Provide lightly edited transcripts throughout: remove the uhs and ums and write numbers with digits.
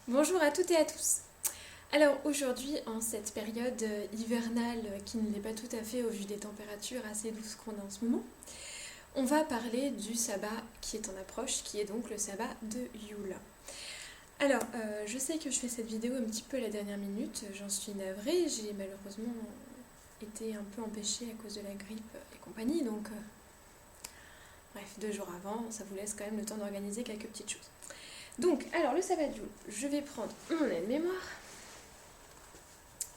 Bonjour à toutes et à tous. Alors aujourd'hui, en cette période hivernale qui ne l'est pas tout à fait au vu des températures assez douces qu'on a en ce moment, on va parler du sabbat qui est en approche, qui est donc le sabbat de Yule. Alors, je sais que je fais cette vidéo un petit peu à la dernière minute, j'en suis navrée, j'ai malheureusement été un peu empêchée à cause de la grippe et compagnie, donc bref, 2 jours avant, ça vous laisse quand même le temps d'organiser quelques petites choses. Donc, alors le sabbat de Yule, je vais prendre mon aide-mémoire,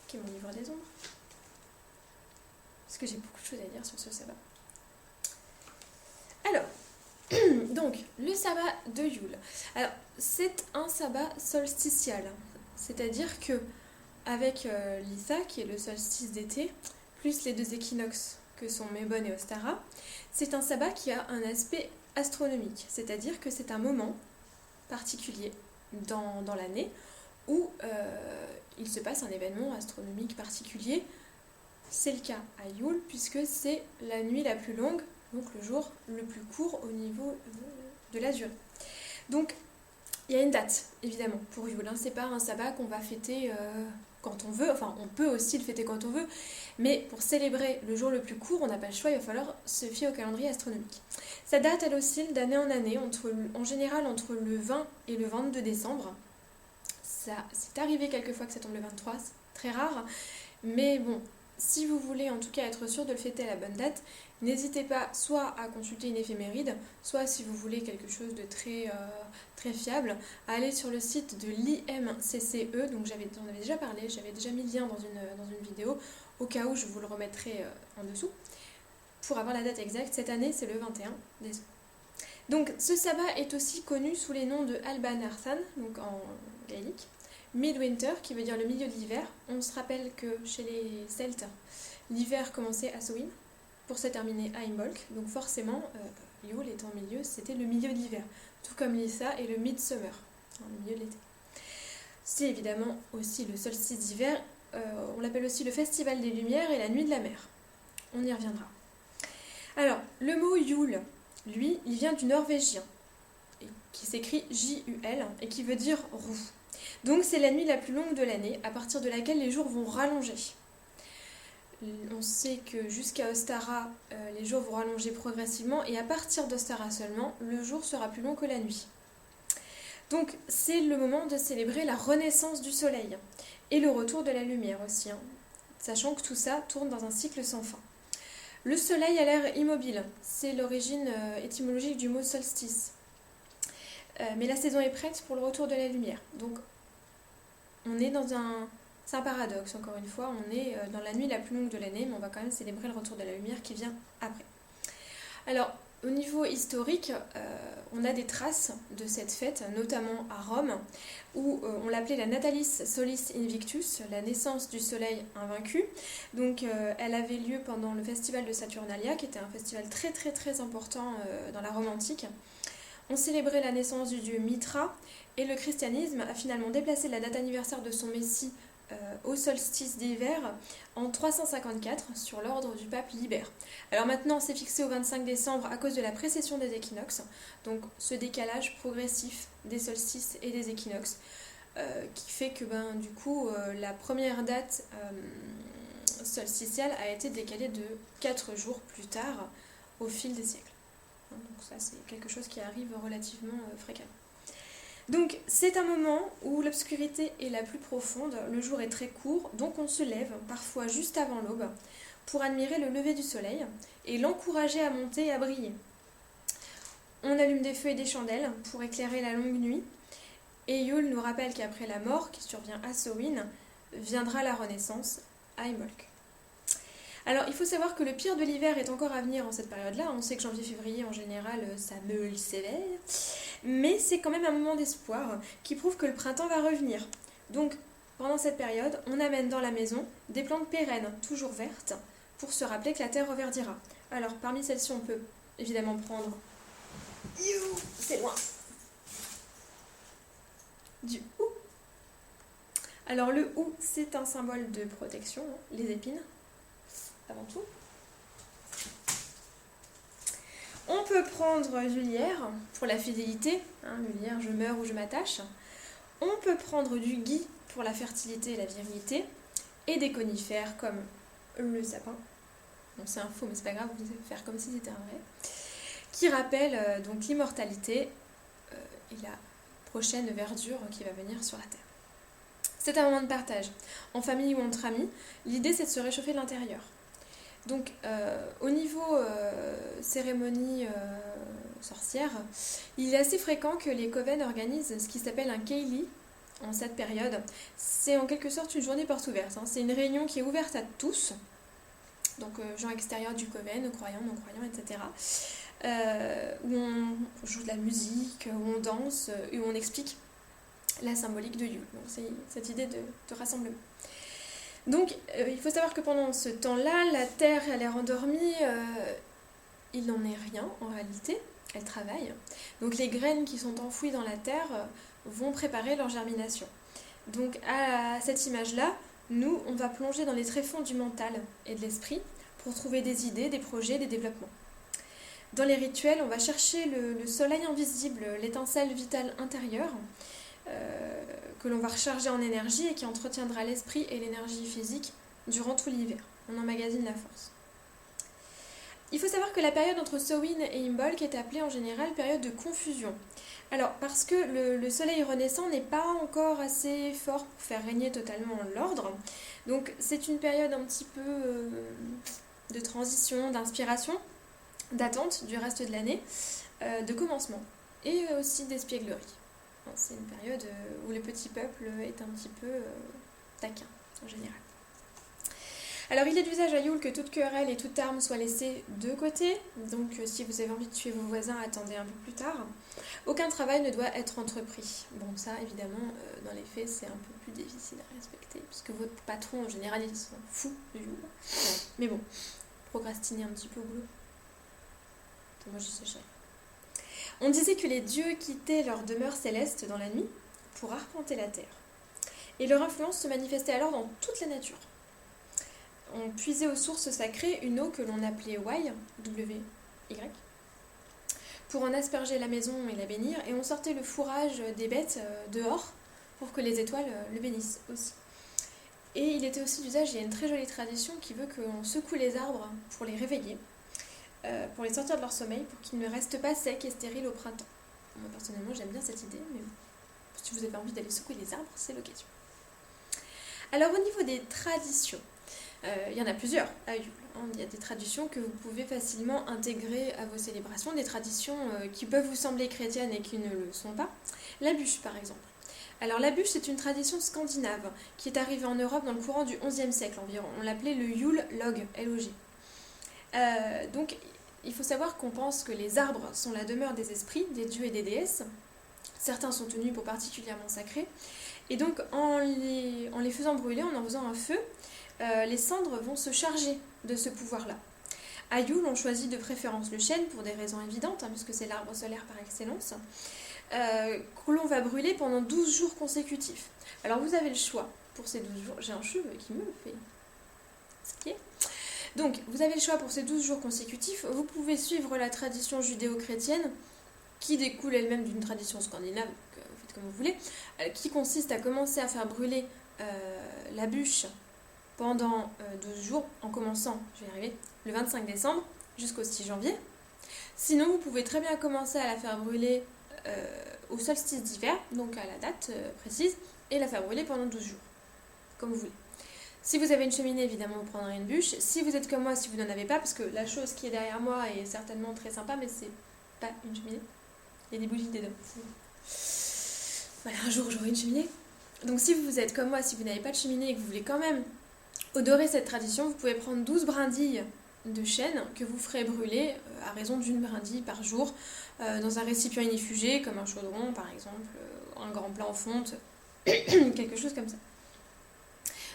qui est mon livre des ombres, parce que j'ai beaucoup de choses à dire sur ce sabbat. Alors, donc, le sabbat de Yule. Alors, c'est un sabbat solsticial, c'est-à-dire que avec l'Itha, qui est le solstice d'été, plus les 2 équinoxes que sont Mébon et Ostara, c'est un sabbat qui a un aspect astronomique, c'est-à-dire que c'est un moment particulier dans l'année où il se passe un événement astronomique particulier. C'est le cas à Yule puisque c'est la nuit la plus longue, donc le jour le plus court au niveau de la durée. Donc il y a une date évidemment pour Yule, hein. C'est pas un sabbat qu'on va fêter quand on veut, enfin on peut aussi le fêter quand on veut, mais pour célébrer le jour le plus court, on n'a pas le choix, il va falloir se fier au calendrier astronomique. Sa date, elle oscille d'année en année, en général entre le 20 et le 22 décembre. Ça, c'est arrivé quelquefois que ça tombe le 23, c'est très rare, mais bon, si vous voulez en tout cas être sûr de le fêter à la bonne date, n'hésitez pas soit à consulter une éphéméride, soit si vous voulez quelque chose de très fiable, à aller sur le site de l'IMCCE, donc j'en avais déjà parlé, j'avais déjà mis le lien dans une vidéo, au cas où je vous le remettrai en dessous, pour avoir la date exacte. Cette année c'est le 21 décembre. Donc ce sabbat est aussi connu sous les noms de Alban Arthan, donc en gaélique, Midwinter, qui veut dire le milieu de l'hiver. On se rappelle que chez les Celtes, l'hiver commençait à Samhain pour se terminer à Imbolc. Donc forcément, Yule étant au milieu, c'était le milieu d'hiver. Tout comme Lisa et le Midsummer, le milieu de l'été. C'est évidemment aussi le solstice d'hiver. On l'appelle aussi le festival des Lumières et la nuit de la mer. On y reviendra. Alors, le mot Yule, lui, il vient du norvégien, qui s'écrit J-U-L, et qui veut dire roue. Donc c'est la nuit la plus longue de l'année, à partir de laquelle les jours vont rallonger. On sait que jusqu'à Ostara, les jours vont rallonger progressivement, et à partir d'Ostara seulement, le jour sera plus long que la nuit. Donc c'est le moment de célébrer la renaissance du soleil, et le retour de la lumière aussi, hein, sachant que tout ça tourne dans un cycle sans fin. Le soleil a l'air immobile, c'est l'origine étymologique du mot solstice. Mais la saison est prête pour le retour de la lumière. Donc on est dans c'est un paradoxe, encore une fois, on est dans la nuit la plus longue de l'année, mais on va quand même célébrer le retour de la lumière qui vient après. Alors, au niveau historique, on a des traces de cette fête, notamment à Rome, où on l'appelait la Natalis Solis Invictus, la naissance du soleil invaincu. Donc, elle avait lieu pendant le festival de Saturnalia, qui était un festival très important dans la Rome antique. On célébrait la naissance du dieu Mitra, et le christianisme a finalement déplacé la date anniversaire de son messie au solstice d'hiver en 354 sur l'ordre du pape Libère. Alors maintenant c'est fixé au 25 décembre à cause de la précession des équinoxes, donc ce décalage progressif des solstices et des équinoxes qui fait que du coup la première date solsticiale a été décalée de 4 jours plus tard au fil des siècles. Donc ça c'est quelque chose qui arrive relativement fréquemment. Donc c'est un moment où l'obscurité est la plus profonde, le jour est très court, donc on se lève, parfois juste avant l'aube, pour admirer le lever du soleil et l'encourager à monter et à briller. On allume des feux et des chandelles pour éclairer la longue nuit, et Yule nous rappelle qu'après la mort, qui survient à Samhain, viendra la renaissance à Imbolc. Alors il faut savoir que le pire de l'hiver est encore à venir en cette période-là. On sait que janvier-février en général ça meule sévère, mais c'est quand même un moment d'espoir qui prouve que le printemps va revenir. Donc pendant cette période, on amène dans la maison des plantes pérennes, toujours vertes, pour se rappeler que la terre reverdira. Alors parmi celles-ci on peut évidemment prendre... C'est loin. Du hou. Alors le hou, c'est un symbole de protection, hein, les épines. Avant tout. On peut prendre du lierre pour la fidélité, hein, le lierre je meurs ou je m'attache. On peut prendre du gui pour la fertilité et la virilité, et des conifères comme le sapin. Bon, c'est un faux, mais c'est pas grave, vous allez faire comme si c'était un vrai. Qui rappelle donc l'immortalité et la prochaine verdure qui va venir sur la terre. C'est un moment de partage, en famille ou entre amis. L'idée, c'est de se réchauffer de l'intérieur. Donc, au niveau cérémonie sorcière, il est assez fréquent que les coven organisent ce qui s'appelle un Keili en cette période. C'est en quelque sorte une journée porte ouverte. C'est une réunion qui est ouverte à tous, donc gens extérieurs du coven, croyants, non-croyants, etc. Où on joue de la musique, où on danse, et où on explique la symbolique de Yule. Donc, c'est cette idée de rassemblement. Donc, il faut savoir que pendant ce temps-là, la Terre, elle est endormie, il n'en est rien en réalité, elle travaille. Donc, les graines qui sont enfouies dans la Terre vont préparer leur germination. Donc, à cette image-là, nous, on va plonger dans les tréfonds du mental et de l'esprit pour trouver des idées, des projets, des développements. Dans les rituels, on va chercher le soleil invisible, l'étincelle vitale intérieure, que l'on va recharger en énergie et qui entretiendra l'esprit et l'énergie physique durant tout l'hiver. On emmagasine la force. Il faut savoir que la période entre Samhain et Imbolc est appelée en général période de confusion. Alors, parce que le soleil renaissant n'est pas encore assez fort pour faire régner totalement l'ordre, donc c'est une période un petit peu de transition, d'inspiration, d'attente du reste de l'année, de commencement et aussi d'espièglerie. C'est une période où le petit peuple est un petit peu taquin, en général. Alors, il est d'usage à Yule que toute querelle et toute arme soient laissées de côté. Donc, si vous avez envie de tuer vos voisins, attendez un peu plus tard. Aucun travail ne doit être entrepris. Bon, ça, évidemment, dans les faits, c'est un peu plus difficile à respecter, puisque votre patron, en général, il s'en fout de Yule. Mais bon, procrastiner un petit peu au boulot. Moi, je sais jamais. On disait que les dieux quittaient leur demeure céleste dans la nuit pour arpenter la terre. Et leur influence se manifestait alors dans toute la nature. On puisait aux sources sacrées une eau que l'on appelait Y, W-Y, pour en asperger la maison et la bénir, et on sortait le fourrage des bêtes dehors pour que les étoiles le bénissent aussi. Et il était aussi d'usage, il y a une très jolie tradition qui veut qu'on secoue les arbres pour les réveiller, pour les sortir de leur sommeil, pour qu'ils ne restent pas secs et stériles au printemps. Moi personnellement j'aime bien cette idée, mais si vous avez envie d'aller secouer les arbres, c'est l'occasion. Alors au niveau des traditions, il y en a plusieurs à Yule. Il y a des traditions que vous pouvez facilement intégrer à vos célébrations, des traditions qui peuvent vous sembler chrétiennes et qui ne le sont pas. La bûche par exemple. Alors la bûche c'est une tradition scandinave qui est arrivée en Europe dans le courant du XIe siècle environ. On l'appelait le Yule log, L-O-G. Donc il faut savoir qu'on pense que les arbres sont la demeure des esprits, des dieux et des déesses. Certains sont tenus pour particulièrement sacrés. Et donc en les faisant brûler, en faisant un feu, les cendres vont se charger de ce pouvoir-là. À Yule, on choisit de préférence le chêne pour des raisons évidentes, puisque c'est l'arbre solaire par excellence, que l'on va brûler pendant 12 jours consécutifs. Alors vous avez le choix pour ces 12 jours. J'ai un cheveu qui me fait skier. Donc, vous avez le choix pour ces 12 jours consécutifs. Vous pouvez suivre la tradition judéo-chrétienne, qui découle elle-même d'une tradition scandinave, que vous faites comme vous voulez, qui consiste à commencer à faire brûler la bûche pendant 12 jours, en commençant, je vais y arriver, le 25 décembre jusqu'au 6 janvier. Sinon, vous pouvez très bien commencer à la faire brûler au solstice d'hiver, donc à la date précise, et la faire brûler pendant 12 jours, comme vous voulez. Si vous avez une cheminée, évidemment, vous prendrez une bûche. Si vous êtes comme moi, si vous n'en avez pas, parce que la chose qui est derrière moi est certainement très sympa, mais c'est pas une cheminée. Il y a des bougies dedans. Voilà, un jour j'aurai une cheminée. Donc si vous êtes comme moi, si vous n'avez pas de cheminée et que vous voulez quand même honorer cette tradition, vous pouvez prendre 12 brindilles de chêne que vous ferez brûler à raison d'une brindille par jour dans un récipient inifugé, comme un chaudron par exemple, un grand plat en fonte, quelque chose comme ça.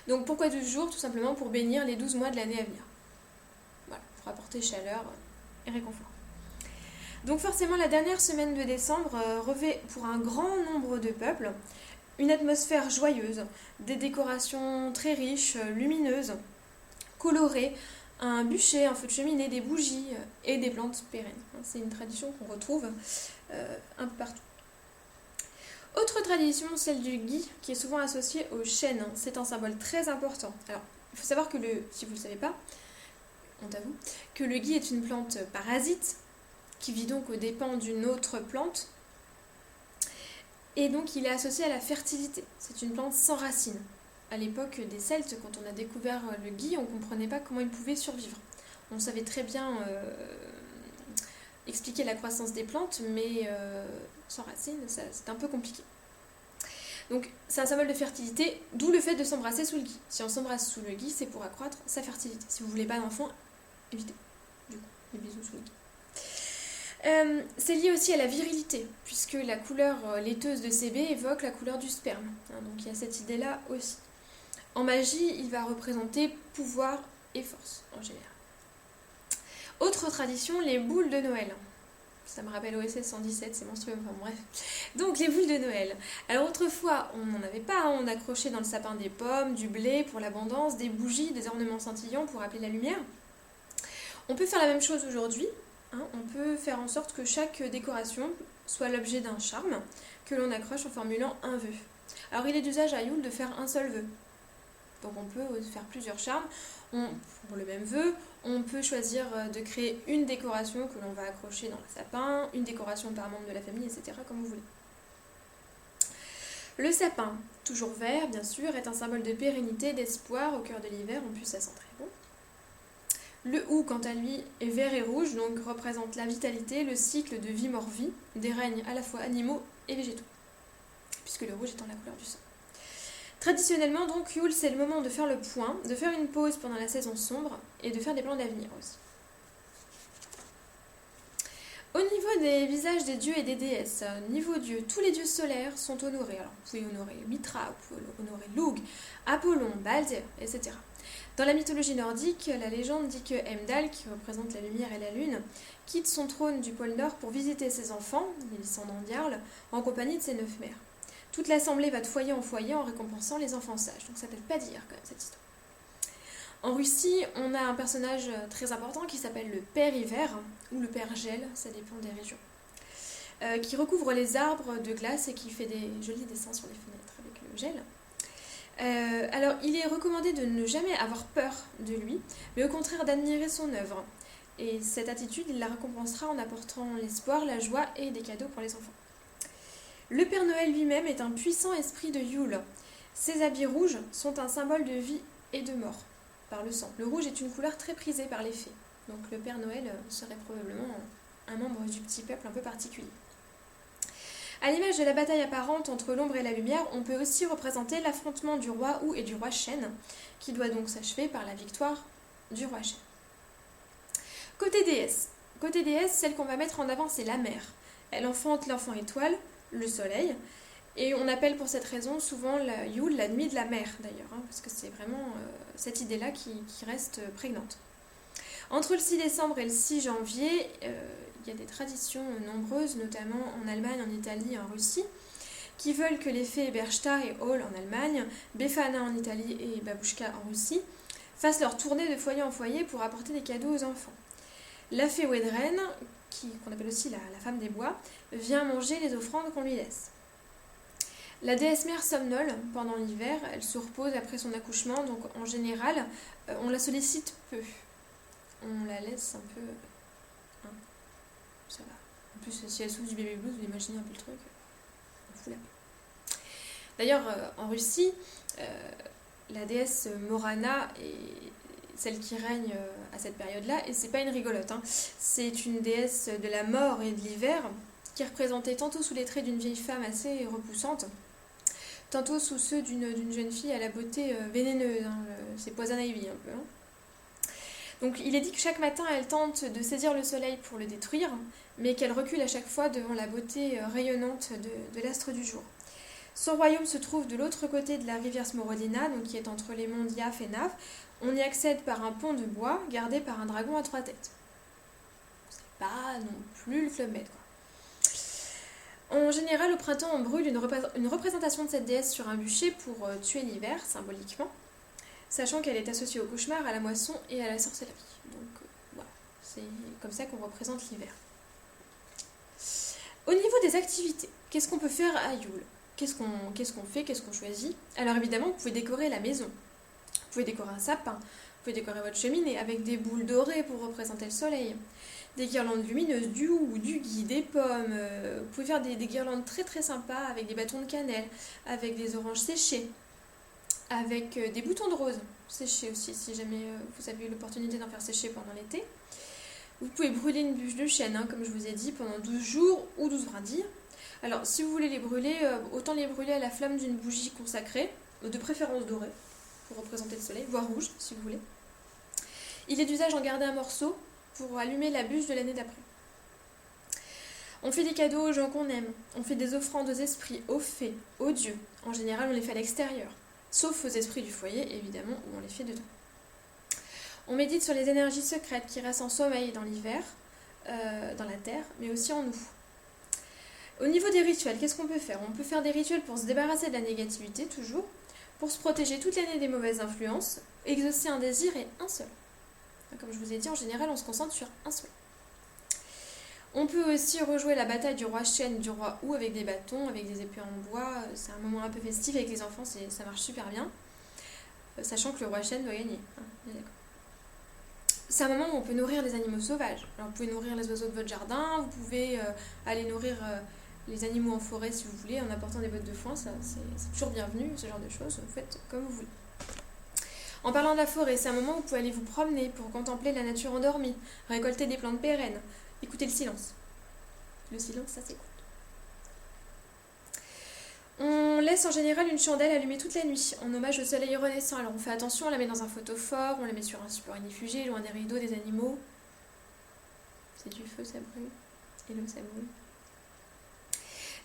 Donc pourquoi 12 jours? Tout simplement pour bénir les 12 mois de l'année à venir. Voilà, pour apporter chaleur et réconfort. Donc forcément, la dernière semaine de décembre revêt pour un grand nombre de peuples une atmosphère joyeuse, des décorations très riches, lumineuses, colorées, un bûcher, un feu de cheminée, des bougies et des plantes pérennes. C'est une tradition qu'on retrouve un peu partout. Autre tradition, celle du gui, qui est souvent associée au chêne. C'est un symbole très important. Alors, il faut savoir que si vous ne le savez pas, on t'avoue, que le gui est une plante parasite, qui vit donc aux dépens d'une autre plante, et donc il est associé à la fertilité. C'est une plante sans racines. À l'époque des Celtes, quand on a découvert le gui, on ne comprenait pas comment il pouvait survivre. On savait très bien expliquer la croissance des plantes, mais sans racines, c'est un peu compliqué. Donc c'est un symbole de fertilité, d'où le fait de s'embrasser sous le gui. Si on s'embrasse sous le gui, c'est pour accroître sa fertilité. Si vous voulez pas d'enfant, évitez du coup les bisous sous le gui. C'est lié aussi à la virilité, puisque la couleur laiteuse de ces baies évoque la couleur du sperme. Donc il y a cette idée-là aussi. En magie, il va représenter pouvoir et force en général. Autre tradition, les boules de Noël. Ça me rappelle OSS 117, c'est monstrueux, enfin bref. Donc les boules de Noël. Alors autrefois, on n'en avait pas, on accrochait dans le sapin des pommes, du blé pour l'abondance, des bougies, des ornements scintillants pour appeler la lumière. On peut faire la même chose aujourd'hui. On peut faire en sorte que chaque décoration soit l'objet d'un charme que l'on accroche en formulant un vœu. Alors il est d'usage à Yule de faire un seul vœu. Donc on peut faire plusieurs charmes pour le même vœu. On peut choisir de créer une décoration que l'on va accrocher dans le sapin, une décoration par membre de la famille, etc. comme vous voulez. Le sapin, toujours vert bien sûr, est un symbole de pérennité, d'espoir au cœur de l'hiver, en plus ça sent très bon. Le hou, quant à lui, est vert et rouge, donc représente la vitalité, le cycle de vie-mort-vie, des règnes à la fois animaux et végétaux, puisque le rouge étant la couleur du sang. Traditionnellement, donc, Yule, c'est le moment de faire le point, de faire une pause pendant la saison sombre et de faire des plans d'avenir aussi. Au niveau des visages des dieux et des déesses, niveau dieu, tous les dieux solaires sont honorés. Alors, vous pouvez honorer Mitra, vous pouvez honorer Lugh, Apollon, Balder, etc. Dans la mythologie nordique, la légende dit que Heimdall, qui représente la lumière et la lune, quitte son trône du pôle Nord pour visiter ses enfants, les descendants d'Jarl, en compagnie de ses 9 mères. Toute l'assemblée va de foyer en foyer en récompensant les enfants sages. Donc ça peut pas dire quand même cette histoire. En Russie, on a un personnage très important qui s'appelle le Père Hiver, ou le Père Gel, ça dépend des régions, qui recouvre les arbres de glace et qui fait des jolis dessins sur les fenêtres avec le gel. Alors, il est recommandé de ne jamais avoir peur de lui, mais au contraire d'admirer son œuvre. Et cette attitude, il la récompensera en apportant l'espoir, la joie et des cadeaux pour les enfants. Le Père Noël lui-même est un puissant esprit de Yule. Ses habits rouges sont un symbole de vie et de mort, par le sang. Le rouge est une couleur très prisée par les fées. Donc le Père Noël serait probablement un membre du petit peuple un peu particulier. À l'image de la bataille apparente entre l'ombre et la lumière, on peut aussi représenter l'affrontement du roi Hou et du roi Chêne, qui doit donc s'achever par la victoire du roi Chêne. Côté déesse, celle qu'on va mettre en avant, c'est la mère. Elle enfante l'enfant étoile, le soleil, et on appelle pour cette raison souvent la Yule la nuit de la mer d'ailleurs, parce que c'est vraiment cette idée-là qui reste prégnante. Entre le 6 décembre et le 6 janvier, il y a des traditions nombreuses, notamment en Allemagne, en Italie et en Russie, qui veulent que les fées Berchta et Hall en Allemagne, Befana en Italie et Babushka en Russie, fassent leur tournée de foyer en foyer pour apporter des cadeaux aux enfants. La fée Wedren, qu'on appelle aussi la femme des bois, vient manger les offrandes qu'on lui laisse. La déesse mère somnole pendant l'hiver, elle se repose après son accouchement, donc en général, on la sollicite peu. On la laisse un peu... ça va. En plus, si elle souffre du baby blues, vous imaginez un peu le truc, on fout la paix. D'ailleurs, en Russie, la déesse Morana est celle qui règne à cette période-là, et c'est pas une rigolote, c'est une déesse de la mort et de l'hiver, qui est représentée tantôt sous les traits d'une vieille femme assez repoussante, tantôt sous ceux d'une jeune fille à la beauté vénéneuse, c'est Poison Ivy un peu. Donc il est dit que chaque matin elle tente de saisir le soleil pour le détruire, mais qu'elle recule à chaque fois devant la beauté rayonnante de l'astre du jour. Son royaume se trouve de l'autre côté de la rivière Smorodina, donc qui est entre les monts Diaf et Nav. On y accède par un pont de bois gardé par un dragon à 3 têtes. C'est pas non plus le Club Med, quoi. En général, au printemps, on brûle une représentation de cette déesse sur un bûcher pour tuer l'hiver, symboliquement, sachant qu'elle est associée au cauchemar, à la moisson et à la sorcellerie. Donc voilà, c'est comme ça qu'on représente l'hiver. Au niveau des activités, qu'est-ce qu'on peut faire à Yule ? qu'est-ce qu'on fait, qu'est-ce qu'on choisit? Alors évidemment, vous pouvez décorer la maison. Vous pouvez décorer un sapin, vous pouvez décorer votre cheminée avec des boules dorées pour représenter le soleil, des guirlandes lumineuses, du hou, du gui, des pommes. Vous pouvez faire des guirlandes très très sympas avec des bâtons de cannelle, avec des oranges séchées, avec des boutons de rose séchés aussi, si jamais vous avez eu l'opportunité d'en faire sécher pendant l'été. Vous pouvez brûler une bûche de chêne, comme je vous ai dit, pendant 12 jours ou 12 brindilles. Alors, si vous voulez les brûler, autant les brûler à la flamme d'une bougie consacrée, de préférence dorée, pour représenter le soleil, voire rouge, si vous voulez. Il est d'usage d'en garder un morceau pour allumer la bûche de l'année d'après. On fait des cadeaux aux gens qu'on aime, on fait des offrandes aux esprits, aux fées, aux dieux. En général, on les fait à l'extérieur, sauf aux esprits du foyer, évidemment, où on les fait dedans. On médite sur les énergies secrètes qui restent en sommeil dans l'hiver, dans la terre, mais aussi en nous. Au niveau des rituels, qu'est-ce qu'on peut faire? On peut faire des rituels pour se débarrasser de la négativité, toujours, pour se protéger toute l'année des mauvaises influences, exaucer un désir et un seul. Comme je vous ai dit, en général, on se concentre sur un seul. On peut aussi rejouer la bataille du roi chêne, du roi hou avec des bâtons, avec des épées en bois. C'est un moment un peu festif avec les enfants, ça marche super bien. Sachant que le roi chêne doit gagner. Bien d'accord. C'est un moment où on peut nourrir les animaux sauvages. Alors, vous pouvez nourrir les oiseaux de votre jardin, vous pouvez aller nourrir les animaux en forêt si vous voulez, en apportant des bottes de foin, c'est toujours bienvenu, ce genre de choses, vous faites comme vous voulez. En parlant de la forêt, c'est un moment où vous pouvez aller vous promener pour contempler la nature endormie, récolter des plantes pérennes, écouter le silence. Le silence, ça s'écoute. On laisse en général une chandelle allumée toute la nuit, en hommage au soleil renaissant. Alors on fait attention, on la met dans un photophore, on la met sur un support inifugé, loin des rideaux, des animaux. C'est du feu, ça brûle. Et l'eau, ça brûle.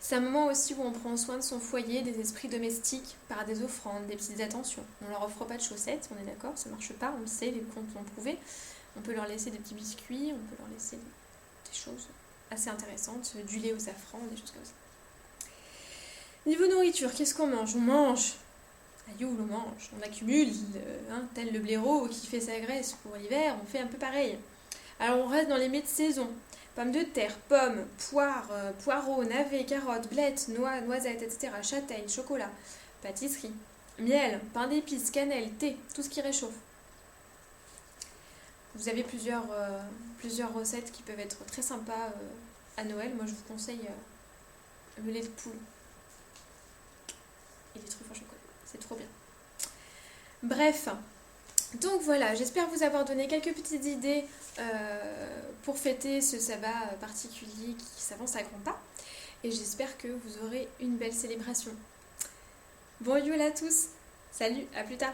C'est un moment aussi où on prend soin de son foyer, des esprits domestiques, par des offrandes, des petites attentions. On leur offre pas de chaussettes, on est d'accord, ça marche pas, on le sait, les contes l'ont prouvé. On peut leur laisser des petits biscuits, on peut leur laisser des choses assez intéressantes, du lait au safran, des choses comme ça. Niveau nourriture, qu'est-ce qu'on mange? On mange. Ayoul, on mange. On accumule, tel le blaireau qui fait sa graisse pour l'hiver, on fait un peu pareil. Alors on reste dans les mets de saison. Pommes de terre, pommes, poires, poireaux, navets, carottes, blettes, noix, noisettes, etc. Châtaignes, chocolat, pâtisserie, miel, pain d'épices, cannelle, thé, tout ce qui réchauffe. Vous avez plusieurs recettes qui peuvent être très sympas à Noël. Moi je vous conseille le lait de poule et les truffes en chocolat. C'est trop bien. Bref. Donc voilà, j'espère vous avoir donné quelques petites idées pour fêter ce sabbat particulier qui s'avance à grands pas. Et j'espère que vous aurez une belle célébration. Bon Yule à tous. Salut, à plus tard.